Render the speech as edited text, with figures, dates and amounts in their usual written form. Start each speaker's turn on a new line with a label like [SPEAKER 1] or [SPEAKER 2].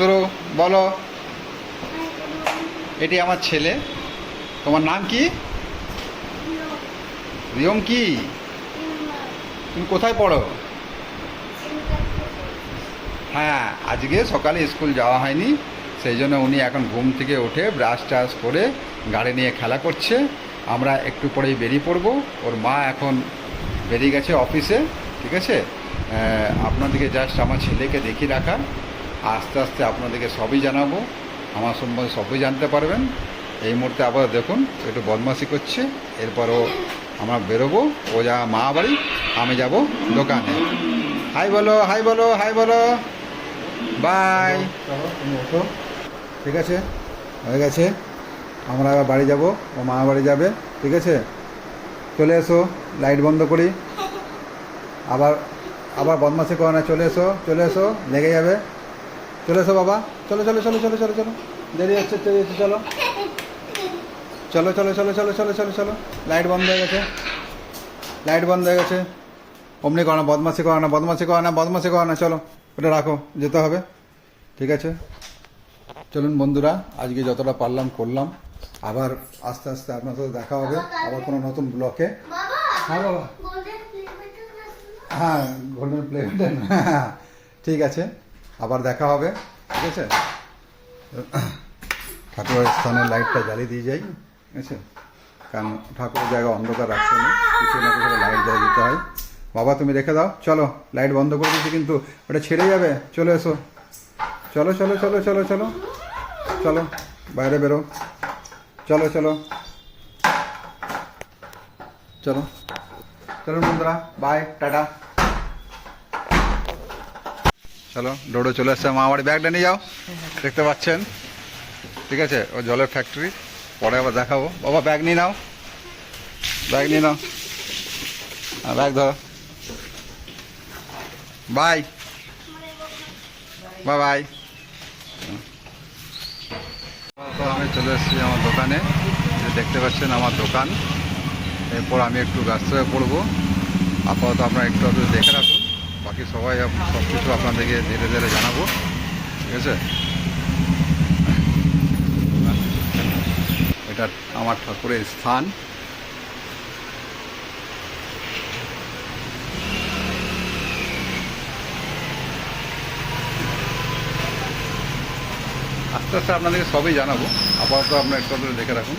[SPEAKER 1] শুরু, বলো। এটি আমার ছেলে। তোমার নাম কি? রিয়ম। কি তুমি কোথায় পড়ো? হ্যাঁ, আজকে সকালে স্কুল যাওয়া হয়নি, সেই জন্য উনি এখন ঘুম থেকে উঠে ব্রাশ টাশ করে গাড়ি নিয়ে খেলা করছে। আমরা একটু পরেই বেরিয়ে পড়বো। ওর মা এখন বেরিয়ে গেছে অফিসে। ঠিক আছে, আপনাদেরকে জাস্ট আমার ছেলেকে দেখিয়ে রাখা। আস্তে আস্তে আপনাদেরকে সবই জানাবো, আমার সম্বন্ধে সবই জানতে পারবেন। এই মুহূর্তে আবার দেখুন একটু বদমাশি করছে। এরপরও আমরা বেরোবো। ও যা মা বাড়ি, আমি যাব দোকানে। হাই বলো, হাই বলো, হাই বলো, বাই। তুমি ওঠো। ঠিক আছে, হয়ে গেছে। আমরা আবার বাড়ি যাব, ও মা বাড়ি যাবে। ঠিক আছে, চলে এসো, লাইট বন্ধ করি। আবার আবার বদমাশি করো না, চলে এসো, চলে এসো, লেগে যাবে। চলে এসো বাবা, চলো চলো চলো চলো চলো চলো, দেরি হচ্ছে, দেরি হচ্ছে, চলো চলো চলো চলো চলো চলো চলো চলো। লাইট বন্ধ হয়ে গেছে, লাইট বন্ধ হয়ে গেছে। অমনি করো না, বদমাশি করো না, বদমাশি করো না, বদমাশি করো না। চলো, ওটা রাখো, যেতে হবে। ঠিক আছে, চলুন বন্ধুরা, আজকে যতটা পারলাম করলাম। আবার আস্তে আস্তে আপনার সাথে দেখা হবে আবার কোনো নতুন ব্লকে। হ্যাঁ বাবা, হ্যাঁ গোল্ডেন প্লে বাটন, ঠিক আছে, আবার দেখা হবে। ঠিক আছে, ঠাকুরের স্থানের লাইটটা জ্বালিয়ে দিয়ে যাই। ঠিক আছে, কারণ ঠাকুরের জায়গা অন্ধকার রাখতে নেই, কিছু না কিছু লাইট জ্বালিয়ে দিতে হয়। বাবা তুমি রেখে দাও, চলো, লাইট বন্ধ করে দিচ্ছি কিন্তু ওটা ছেড়ে যাবে। চলে এসো, চলো চলো চলো চলো চলো চলো, বাইরে বেরো, চলো চলো চলো। চলুন বন্ধুরা, বাই, টাটা। চলো, ডোডো চলে এসছে মা বাড়ি। ব্যাগটা নিয়ে যাও, দেখতে পাচ্ছেন। ঠিক আছে, ও জলের ফ্যাক্টরি, পরে আবার দেখাবো। বাবা ব্যাগ নিয়ে নাও, ব্যাগ নিয়ে নাও, ব্যাগ ধরো। Bye bye bye. তো আমি চলে এসেছি আমার দোকানে, দেখতে পাচ্ছেন আমার দোকান। এরপর আমি একটু ব্যস্ত হয়ে পড়বো। আপাতত আপনারা একটু দেখে রাখুন, বাকি সবাই সব কিছু আপনাদেরকে ধীরে ধীরে জানাবো। ঠিক আছে, এটা আমার ঠাকুরের স্থান। আস্তে আস্তে আপনাদেরকে সবই জানাবো। আপাতত আপনারা একটু দেখে রাখুন।